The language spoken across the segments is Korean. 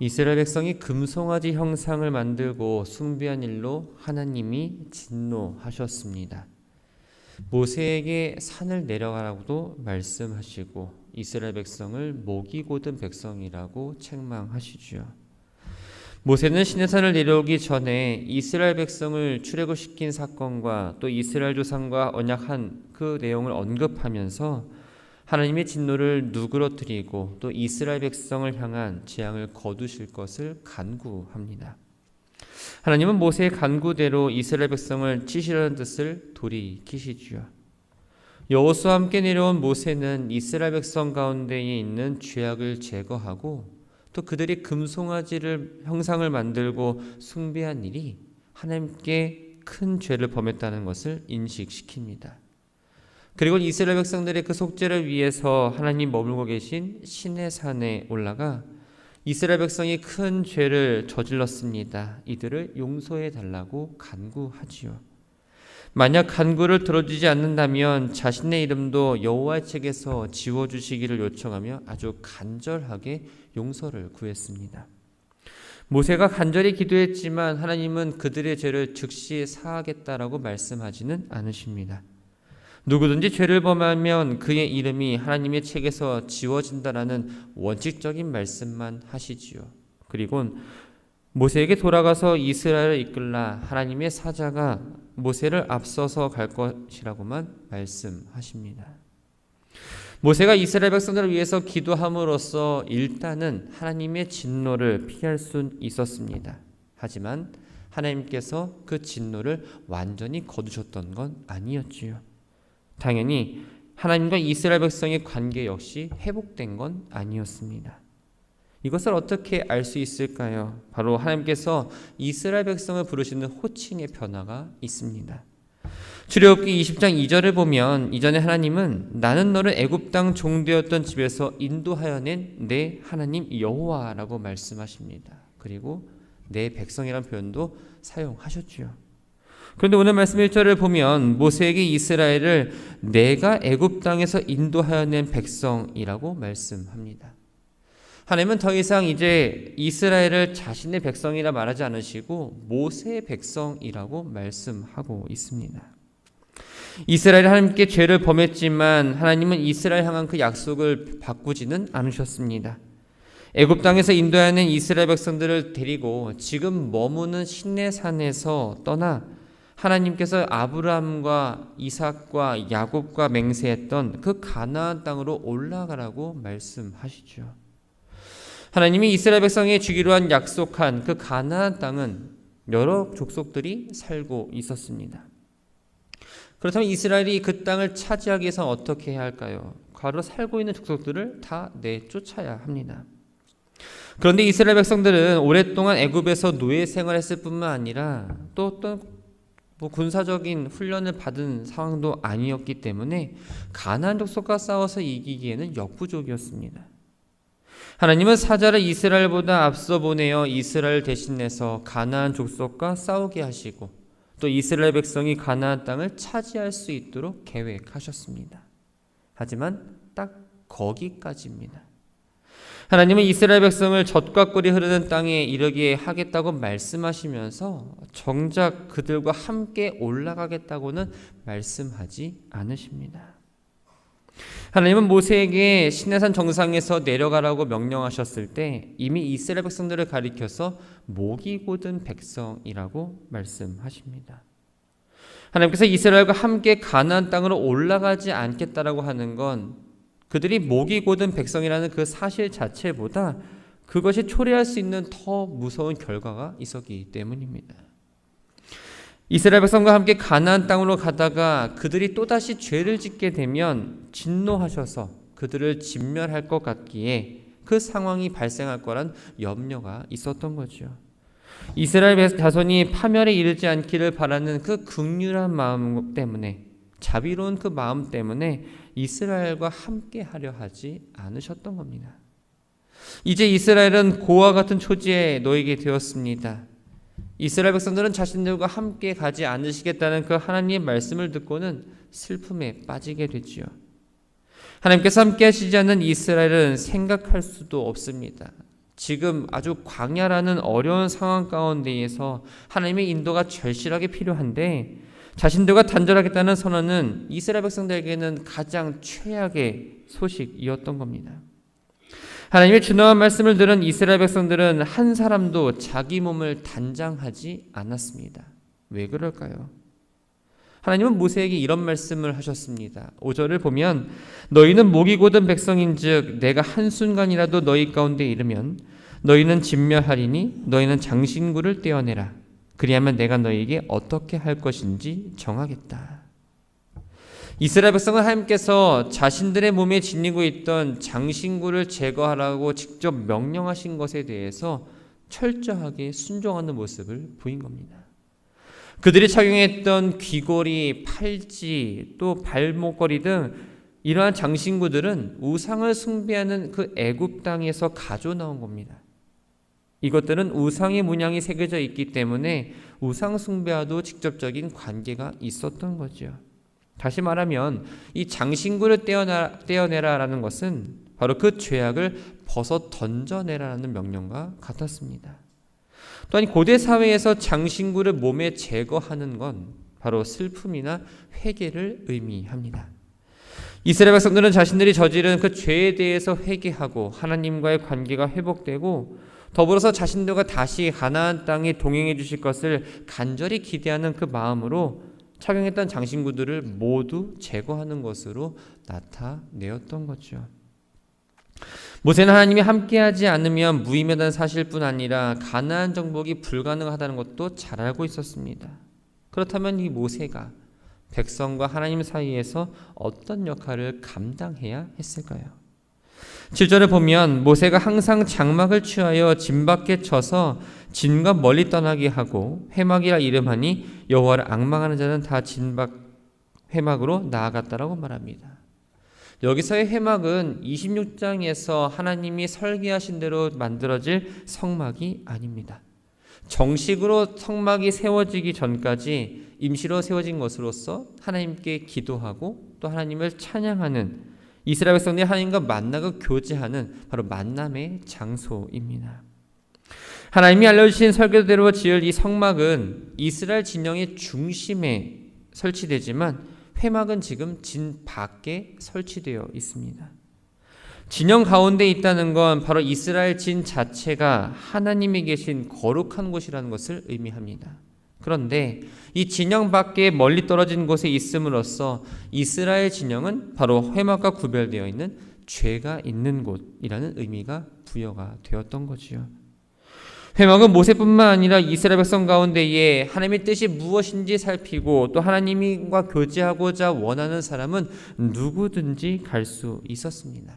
이스라엘 백성이 금송아지 형상을 만들고 숭배한 일로 하나님이 진노하셨습니다. 모세에게 산을 내려가라고도 말씀하시고 이스라엘 백성을 목이 곧은 백성이라고 책망하시지요. 모세는 시내산을 내려오기 전에 이스라엘 백성을 출애굽시킨 사건과 또 이스라엘 조상과 언약한 그 내용을 언급하면서 하나님의 진노를 누그러뜨리고 또 이스라엘 백성을 향한 재앙을 거두실 것을 간구합니다. 하나님은 모세의 간구대로 이스라엘 백성을 치시려는 뜻을 돌이키시지요. 여호수아와 함께 내려온 모세는 이스라엘 백성 가운데에 있는 죄악을 제거하고 또 그들이 금송아지를 형상을 만들고 숭배한 일이 하나님께 큰 죄를 범했다는 것을 인식시킵니다. 그리고 이스라엘 백성들의 그 속죄를 위해서 하나님 머물고 계신 시내산에 올라가 이스라엘 백성이 큰 죄를 저질렀습니다. 이들을 용서해 달라고 간구하지요. 만약 간구를 들어주지 않는다면 자신의 이름도 여호와의 책에서 지워주시기를 요청하며 아주 간절하게 용서를 구했습니다. 모세가 간절히 기도했지만 하나님은 그들의 죄를 즉시 사하겠다라고 말씀하지는 않으십니다. 누구든지 죄를 범하면 그의 이름이 하나님의 책에서 지워진다라는 원칙적인 말씀만 하시지요. 그리고 모세에게 돌아가서 이스라엘을 이끌라 하나님의 사자가 모세를 앞서서 갈 것이라고만 말씀하십니다. 모세가 이스라엘 백성들을 위해서 기도함으로써 일단은 하나님의 진노를 피할 수 있었습니다. 하지만 하나님께서 그 진노를 완전히 거두셨던 건 아니었지요. 당연히 하나님과 이스라엘 백성의 관계 역시 회복된 건 아니었습니다. 이것을 어떻게 알 수 있을까요? 바로 하나님께서 이스라엘 백성을 부르시는 호칭의 변화가 있습니다. 출애굽기 20장 2절을 보면 이전에 하나님은 나는 너를 애굽 땅 종되었던 집에서 인도하여 낸 내 하나님 여호와라고 말씀하십니다. 그리고 내 백성이라는 표현도 사용하셨지요. 그런데 오늘 말씀 1절을 보면 모세에게 이스라엘을 내가 애굽 땅에서 인도하여 낸 백성이라고 말씀합니다. 하나님은 더 이상 이제 이스라엘을 자신의 백성이라 말하지 않으시고 모세의 백성이라고 말씀하고 있습니다. 이스라엘이 하나님께 죄를 범했지만 하나님은 이스라엘 향한 그 약속을 바꾸지는 않으셨습니다. 애굽 땅에서 인도하여 낸 이스라엘 백성들을 데리고 지금 머무는 시내산에서 떠나 하나님께서 아브라함과 이삭과 야곱과 맹세했던 그 가나안 땅으로 올라가라고 말씀하시죠. 하나님이 이스라엘 백성에 주기로 한 약속한 그 가나안 땅은 여러 족속들이 살고 있었습니다. 그렇다면 이스라엘이 그 땅을 차지하기 위해서 어떻게 해야 할까요? 바로 살고 있는 족속들을 다 내쫓아야 합니다. 그런데 이스라엘 백성들은 오랫동안 애굽에서 노예 생활했을 뿐만 아니라 또 어떤 군사적인 훈련을 받은 상황도 아니었기 때문에 가나안 족속과 싸워서 이기기에는 역부족이었습니다. 하나님은 사자를 이스라엘보다 앞서 보내어 이스라엘 대신해서 가나안 족속과 싸우게 하시고 또 이스라엘 백성이 가나안 땅을 차지할 수 있도록 계획하셨습니다. 하지만 딱 거기까지입니다. 하나님은 이스라엘 백성을 젖과 꿀이 흐르는 땅에 이르게 하겠다고 말씀하시면서 정작 그들과 함께 올라가겠다고는 말씀하지 않으십니다. 하나님은 모세에게 시내산 정상에서 내려가라고 명령하셨을 때 이미 이스라엘 백성들을 가리켜서 목이 곧은 백성이라고 말씀하십니다. 하나님께서 이스라엘과 함께 가나안 땅으로 올라가지 않겠다라고 하는 건 그들이 목이 곧은 백성이라는 그 사실 자체보다 그것이 초래할 수 있는 더 무서운 결과가 있었기 때문입니다. 이스라엘 백성과 함께 가나안 땅으로 가다가 그들이 또다시 죄를 짓게 되면 진노하셔서 그들을 진멸할 것 같기에 그 상황이 발생할 거란 염려가 있었던 거죠. 이스라엘 자손이 파멸에 이르지 않기를 바라는 그 긍휼한 마음 때문에, 자비로운 그 마음 때문에 이스라엘과 함께 하려 하지 않으셨던 겁니다. 이제 이스라엘은 고와 같은 초지에 놓이게 되었습니다. 이스라엘 백성들은 자신들과 함께 가지 않으시겠다는 그 하나님의 말씀을 듣고는 슬픔에 빠지게 되지요. 하나님께서 함께 하시지 않는 이스라엘은 생각할 수도 없습니다. 지금 아주 광야라는 어려운 상황 가운데에서 하나님의 인도가 절실하게 필요한데 자신들과 단절하겠다는 선언은 이스라엘 백성들에게는 가장 최악의 소식이었던 겁니다. 하나님의 준엄한 말씀을 들은 이스라엘 백성들은 한 사람도 자기 몸을 단장하지 않았습니다. 왜 그럴까요? 하나님은 모세에게 이런 말씀을 하셨습니다. 5절을 보면 너희는 목이 곧은 백성인즉 내가 한순간이라도 너희 가운데 이르면 너희는 진멸하리니 너희는 장신구를 떼어내라. 그리하면 내가 너희에게 어떻게 할 것인지 정하겠다. 이스라엘 백성은 하나님께서 자신들의 몸에 지니고 있던 장신구를 제거하라고 직접 명령하신 것에 대해서 철저하게 순종하는 모습을 보인 겁니다. 그들이 착용했던 귀걸이, 팔찌, 또 발목걸이 등 이러한 장신구들은 우상을 숭배하는 그 애굽 땅에서 가져 나온 겁니다. 이것들은 우상의 문양이 새겨져 있기 때문에 우상 숭배와도 직접적인 관계가 있었던 거죠. 다시 말하면 이 장신구를 떼어내라라는 것은 바로 그 죄악을 벗어 던져내라라는 명령과 같았습니다. 또한 고대 사회에서 장신구를 몸에 제거하는 건 바로 슬픔이나 회개를 의미합니다. 이스라엘 백성들은 자신들이 저지른 그 죄에 대해서 회개하고 하나님과의 관계가 회복되고 더불어서 자신들과 다시 가나안 땅에 동행해 주실 것을 간절히 기대하는 그 마음으로 착용했던 장신구들을 모두 제거하는 것으로 나타내었던 거죠. 모세는 하나님이 함께하지 않으면 무의미하다는 사실뿐 아니라 가나안 정복이 불가능하다는 것도 잘 알고 있었습니다. 그렇다면 이 모세가 백성과 하나님 사이에서 어떤 역할을 감당해야 했을까요? 7절을 보면 모세가 항상 장막을 취하여 진 밖에 쳐서 진과 멀리 떠나게 하고 회막이라 이름하니 여호와를 앙망하는 자는 다 진밖 회막으로 나아갔다라고 말합니다. 여기서의 회막은 26장에서 하나님이 설계하신 대로 만들어질 성막이 아닙니다. 정식으로 성막이 세워지기 전까지 임시로 세워진 것으로서 하나님께 기도하고 또 하나님을 찬양하는 이스라엘 백성들이 하나님과 만나고 교제하는 바로 만남의 장소입니다. 하나님이 알려주신 설계대로 지을 이 성막은 이스라엘 진영의 중심에 설치되지만 회막은 지금 진 밖에 설치되어 있습니다. 진영 가운데 있다는 건 바로 이스라엘 진 자체가 하나님이 계신 거룩한 곳이라는 것을 의미합니다. 그런데 이 진영 밖에 멀리 떨어진 곳에 있음으로써 이스라엘 진영은 바로 회막과 구별되어 있는 죄가 있는 곳이라는 의미가 부여가 되었던 거지요. 회막은 모세뿐만 아니라 이스라엘 백성 가운데에 하나님의 뜻이 무엇인지 살피고 또 하나님과 교제하고자 원하는 사람은 누구든지 갈 수 있었습니다.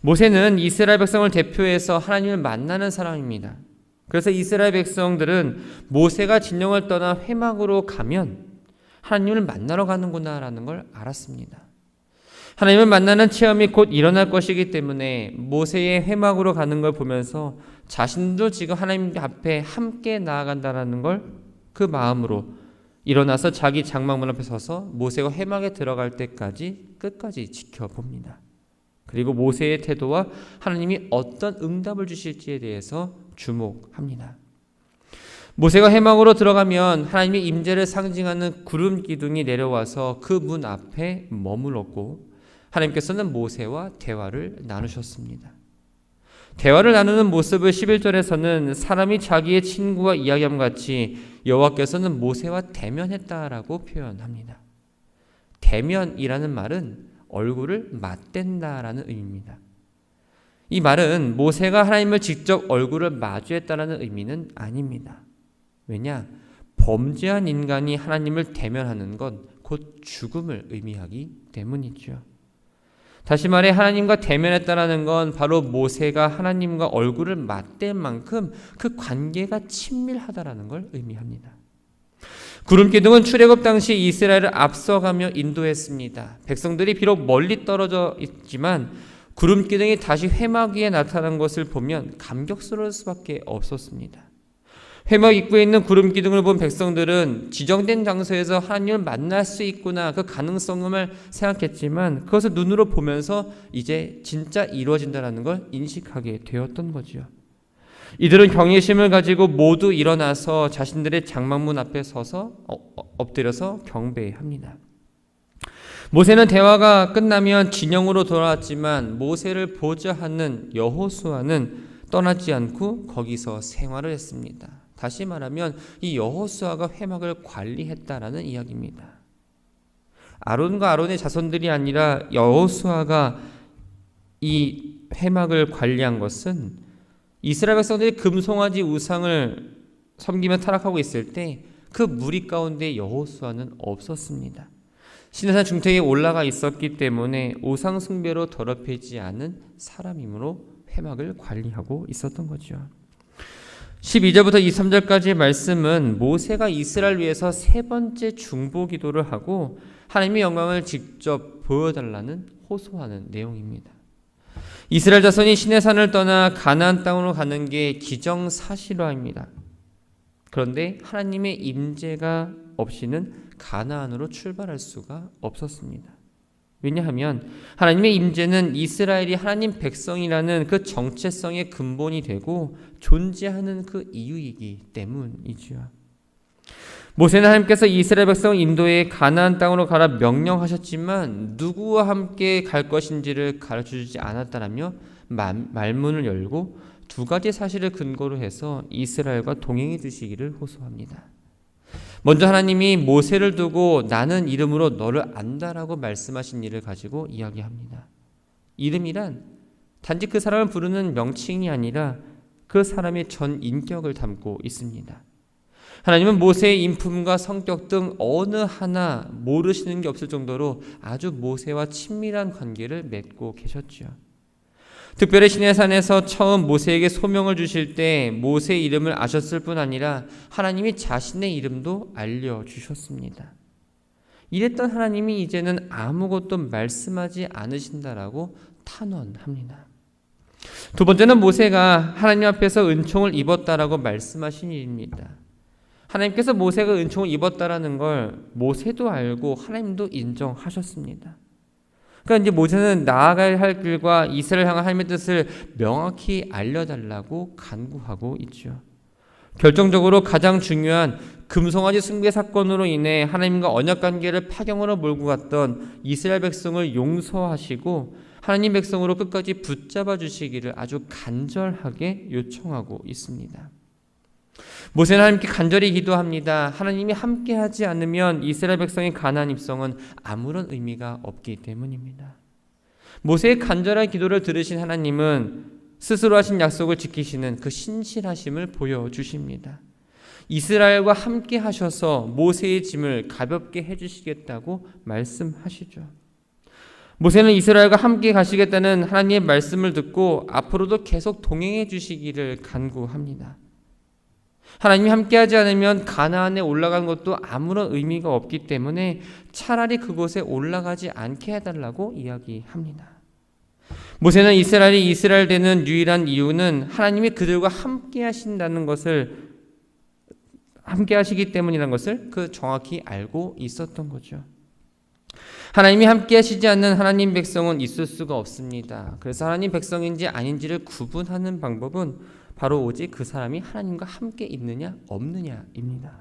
모세는 이스라엘 백성을 대표해서 하나님을 만나는 사람입니다. 그래서 이스라엘 백성들은 모세가 진영을 떠나 회막으로 가면 하나님을 만나러 가는구나라는 걸 알았습니다. 하나님을 만나는 체험이 곧 일어날 것이기 때문에 모세의 회막으로 가는 걸 보면서 자신도 지금 하나님 앞에 함께 나아간다는 걸 그 마음으로 일어나서 자기 장막문 앞에 서서 모세가 회막에 들어갈 때까지 끝까지 지켜봅니다. 그리고 모세의 태도와 하나님이 어떤 응답을 주실지에 대해서 주목합니다. 모세가 회막으로 들어가면 하나님의 임재를 상징하는 구름 기둥이 내려와서 그 문 앞에 머물렀고 하나님께서는 모세와 대화를 나누셨습니다. 대화를 나누는 모습을 11절에서는 사람이 자기의 친구와 이야기함 같이 여호와께서는 모세와 대면했다라고 표현합니다. 대면이라는 말은 얼굴을 맞댄다라는 의미입니다. 이 말은 모세가 하나님을 직접 얼굴을 마주했다라는 의미는 아닙니다. 왜냐? 범죄한 인간이 하나님을 대면하는 건 곧 죽음을 의미하기 때문이죠. 다시 말해 하나님과 대면했다라는 건 바로 모세가 하나님과 얼굴을 맞댈 만큼 그 관계가 친밀하다라는 걸 의미합니다. 구름기둥은 출애굽 당시 이스라엘을 앞서가며 인도했습니다. 백성들이 비록 멀리 떨어져 있지만 구름기둥이 다시 회막 위에 나타난 것을 보면 감격스러울 수밖에 없었습니다. 회막 입구에 있는 구름 기둥을 본 백성들은 지정된 장소에서 하나님을 만날 수 있구나 그 가능성을 생각했지만 그것을 눈으로 보면서 이제 진짜 이루어진다는 걸 인식하게 되었던 거지요. 이들은 경외심을 가지고 모두 일어나서 자신들의 장막문 앞에 서서 엎드려서 경배합니다. 모세는 대화가 끝나면 진영으로 돌아왔지만 모세를 보자 하는 여호수아는 떠나지 않고 거기서 생활을 했습니다. 다시 말하면 이 여호수아가 회막을 관리했다라는 이야기입니다. 아론과 아론의 자손들이 아니라 여호수아가 이 회막을 관리한 것은 이스라엘 백성들이 금송아지 우상을 섬기며 타락하고 있을 때 그 무리 가운데 여호수아는 없었습니다. 시내산 중턱에 올라가 있었기 때문에 우상 숭배로 더럽히지 않은 사람이므로 회막을 관리하고 있었던 거죠. 12절부터 23절까지의 말씀은 모세가 이스라엘 위해서 세 번째 중보 기도를 하고 하나님의 영광을 직접 보여달라는 호소하는 내용입니다. 이스라엘 자손이 시내산을 떠나 가나안 땅으로 가는 게 기정사실화입니다. 그런데 하나님의 임재가 없이는 가나안으로 출발할 수가 없었습니다. 왜냐하면 하나님의 임재는 이스라엘이 하나님 백성이라는 그 정체성의 근본이 되고 존재하는 그 이유이기 때문이지요. 모세는 하나님께서 이스라엘 백성 인도에 가나안 땅으로 가라 명령하셨지만 누구와 함께 갈 것인지를 가르쳐주지 않았다라며 말문을 열고 두 가지 사실을 근거로 해서 이스라엘과 동행해 주시기를 호소합니다. 먼저 하나님이 모세를 두고 나는 이름으로 너를 안다라고 말씀하신 일을 가지고 이야기합니다. 이름이란 단지 그 사람을 부르는 명칭이 아니라 그 사람의 전 인격을 담고 있습니다. 하나님은 모세의 인품과 성격 등 어느 하나 모르시는 게 없을 정도로 아주 모세와 친밀한 관계를 맺고 계셨죠. 특별히 시내산에서 처음 모세에게 소명을 주실 때 모세의 이름을 아셨을 뿐 아니라 하나님이 자신의 이름도 알려주셨습니다. 이랬던 하나님이 이제는 아무것도 말씀하지 않으신다라고 탄원합니다. 두 번째는 모세가 하나님 앞에서 은총을 입었다라고 말씀하신 일입니다. 하나님께서 모세가 은총을 입었다라는 걸 모세도 알고 하나님도 인정하셨습니다. 그러니까 이제 모세는 나아가야 할 길과 이스라엘 향한 하나님의 뜻을 명확히 알려달라고 간구하고 있죠. 결정적으로 가장 중요한 금송아지 숭배 사건으로 인해 하나님과 언약관계를 파경으로 몰고 갔던 이스라엘 백성을 용서하시고 하나님 백성으로 끝까지 붙잡아 주시기를 아주 간절하게 요청하고 있습니다. 모세는 하나님께 간절히 기도합니다. 하나님이 함께하지 않으면 이스라엘 백성의 가나안 입성은 아무런 의미가 없기 때문입니다. 모세의 간절한 기도를 들으신 하나님은 스스로 하신 약속을 지키시는 그 신실하심을 보여주십니다. 이스라엘과 함께 하셔서 모세의 짐을 가볍게 해주시겠다고 말씀하시죠. 모세는 이스라엘과 함께 가시겠다는 하나님의 말씀을 듣고 앞으로도 계속 동행해 주시기를 간구합니다. 하나님이 함께하지 않으면 가나안에 올라가는 것도 아무런 의미가 없기 때문에 차라리 그곳에 올라가지 않게 해달라고 이야기합니다. 모세는 이스라엘이 이스라엘 되는 유일한 이유는 하나님이 그들과 함께 하신다는 것을 함께 하시기 때문이라는 것을 정확히 알고 있었던 거죠. 하나님이 함께 하시지 않는 하나님 백성은 있을 수가 없습니다. 그래서 하나님 백성인지 아닌지를 구분하는 방법은 바로 오직 그 사람이 하나님과 함께 있느냐 없느냐입니다.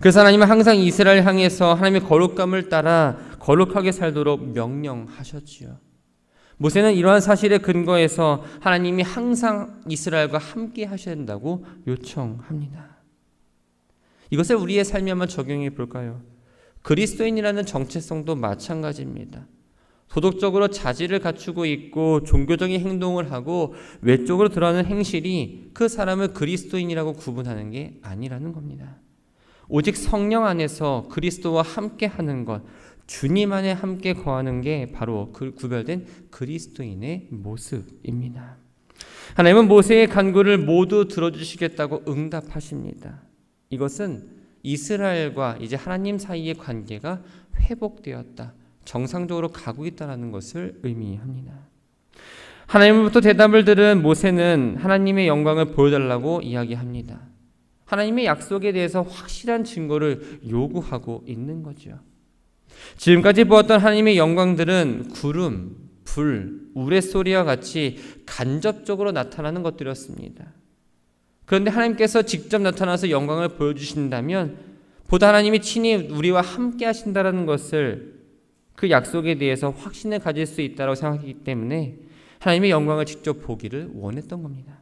그래서 하나님은 항상 이스라엘 향해서 하나님의 거룩감을 따라 거룩하게 살도록 명령하셨지요. 모세는 이러한 사실에 근거해서 하나님이 항상 이스라엘과 함께 하셔야 된다고 요청합니다. 이것을 우리의 삶에 한번 적용해 볼까요? 그리스도인이라는 정체성도 마찬가지입니다. 도덕적으로 자질을 갖추고 있고 종교적인 행동을 하고 외적으로 드러나는 행실이 그 사람을 그리스도인이라고 구분하는 게 아니라는 겁니다. 오직 성령 안에서 그리스도와 함께 하는 것, 주님 안에 함께 거하는 게 바로 그 구별된 그리스도인의 모습입니다. 하나님은 모세의 간구를 모두 들어주시겠다고 응답하십니다. 이것은 이스라엘과 이제 하나님 사이의 관계가 회복되었다, 정상적으로 가고 있다는 것을 의미합니다. 하나님으로부터 대답을 들은 모세는 하나님의 영광을 보여달라고 이야기합니다. 하나님의 약속에 대해서 확실한 증거를 요구하고 있는 거죠. 지금까지 보았던 하나님의 영광들은 구름, 불, 우레소리와 같이 간접적으로 나타나는 것들이었습니다. 그런데 하나님께서 직접 나타나서 영광을 보여주신다면 보다 하나님이 친히 우리와 함께 하신다는 것을, 그 약속에 대해서 확신을 가질 수 있다고 생각하기 때문에 하나님의 영광을 직접 보기를 원했던 겁니다.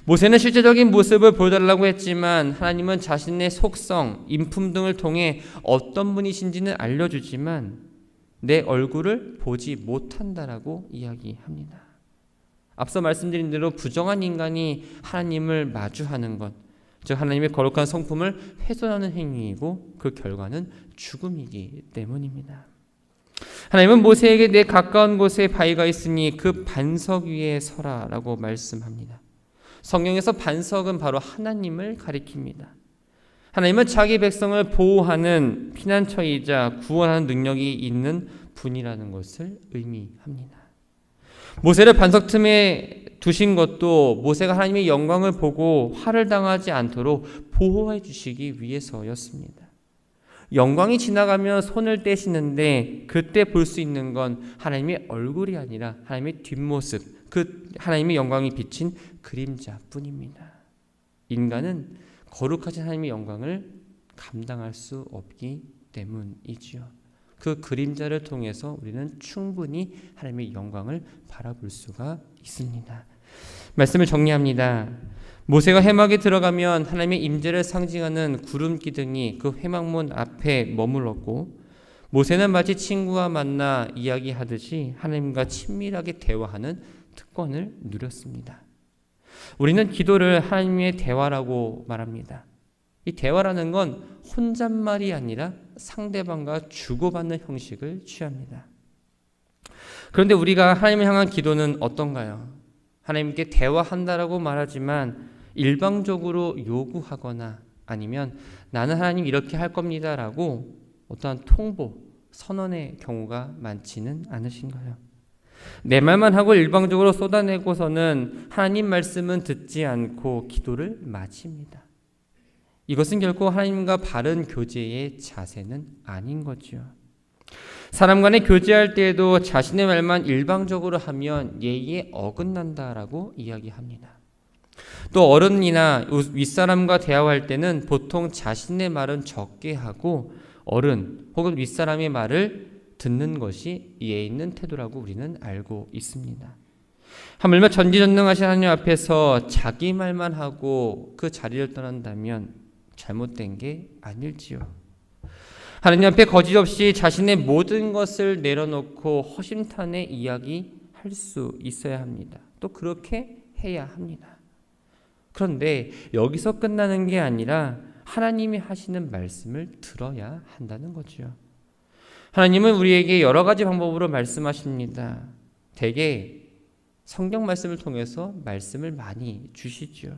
모세는 실제적인 모습을 보여달라고 했지만 하나님은 자신의 속성, 인품 등을 통해 어떤 분이신지는 알려주지만 내 얼굴을 보지 못한다라고 이야기합니다. 앞서 말씀드린 대로 부정한 인간이 하나님을 마주하는 것, 즉 하나님의 거룩한 성품을 훼손하는 행위이고 그 결과는 죽음이기 때문입니다. 하나님은 모세에게 내 가까운 곳에 바위가 있으니 그 반석 위에 서라라고 말씀합니다. 성경에서 반석은 바로 하나님을 가리킵니다. 하나님은 자기 백성을 보호하는 피난처이자 구원하는 능력이 있는 분이라는 것을 의미합니다. 모세를 반석 틈에 두신 것도 모세가 하나님의 영광을 보고 화를 당하지 않도록 보호해 주시기 위해서였습니다. 영광이 지나가면 손을 떼시는데 그때 볼 수 있는 건 하나님의 얼굴이 아니라 하나님의 뒷모습, 그 하나님의 영광이 비친 그림자뿐입니다. 인간은 거룩하신 하나님의 영광을 감당할 수 없기 때문이지요. 그 그림자를 통해서 우리는 충분히 하나님의 영광을 바라볼 수가 있습니다. 말씀을 정리합니다. 모세가 회막에 들어가면 하나님의 임재를 상징하는 구름 기둥이 그 회막문 앞에 머물렀고, 모세는 마치 친구와 만나 이야기하듯이 하나님과 친밀하게 대화하는 특권을 누렸습니다. 우리는 기도를 하나님의 대화라고 말합니다. 이 대화라는 건 혼잣말이 아니라 상대방과 주고받는 형식을 취합니다. 그런데 우리가 하나님을 향한 기도는 어떤가요? 하나님께 대화한다라고 말하지만 일방적으로 요구하거나 아니면 나는 하나님 이렇게 할 겁니다라고 어떠한 통보, 선언의 경우가 많지는 않으신가요? 내 말만 하고 일방적으로 쏟아내고서는 하나님 말씀은 듣지 않고 기도를 마칩니다. 이것은 결코 하나님과 바른 교제의 자세는 아닌 거죠. 사람 간에 교제할 때에도 자신의 말만 일방적으로 하면 예의에 어긋난다라고 이야기합니다. 또 어른이나 윗사람과 대화할 때는 보통 자신의 말은 적게 하고 어른 혹은 윗사람의 말을 듣는 것이 예의 있는 태도라고 우리는 알고 있습니다. 하물며 전지전능하신 하나님 앞에서 자기 말만 하고 그 자리를 떠난다면 잘못된 게 아닐지요. 하나님 앞에 거짓 없이 자신의 모든 것을 내려놓고 허심탄회 이야기할 수 있어야 합니다. 또 그렇게 해야 합니다. 그런데 여기서 끝나는 게 아니라 하나님이 하시는 말씀을 들어야 한다는 거죠. 하나님은 우리에게 여러 가지 방법으로 말씀하십니다. 대개 성경 말씀을 통해서 말씀을 많이 주시죠.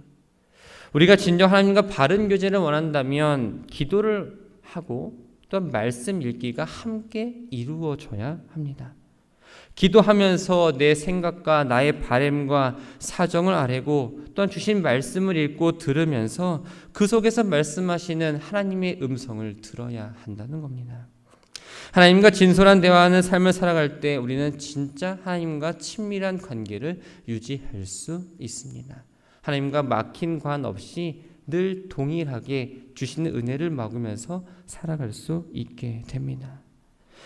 우리가 진정 하나님과 바른 교제를 원한다면 기도를 하고 또한 말씀 읽기가 함께 이루어져야 합니다. 기도하면서 내 생각과 나의 바램과 사정을 아뢰고 또한 주신 말씀을 읽고 들으면서 그 속에서 말씀하시는 하나님의 음성을 들어야 한다는 겁니다. 하나님과 진솔한 대화하는 삶을 살아갈 때 우리는 진짜 하나님과 친밀한 관계를 유지할 수 있습니다. 하나님과 막힌 관 없이 늘 동일하게 주시는 은혜를 먹으면서 살아갈 수 있게 됩니다.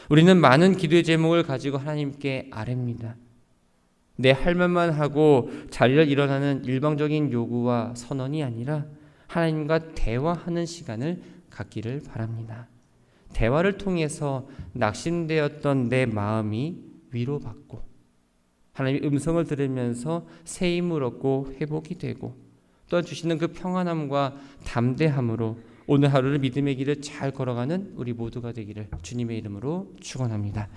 우리는 많은 기도의 제목을 가지고 하나님께 아뢰입니다. 내 할 말만 하고 자리를 일어나는 일방적인 요구와 선언이 아니라 하나님과 대화하는 시간을 갖기를 바랍니다. 대화를 통해서 낙심되었던 내 마음이 위로받고 하나님의 음성을 들으면서 새 힘을 얻고 회복이 되고 또한 주시는 그 평안함과 담대함으로 오늘 하루를 믿음의 길을 잘 걸어가는 우리 모두가 되기를 주님의 이름으로 축원합니다.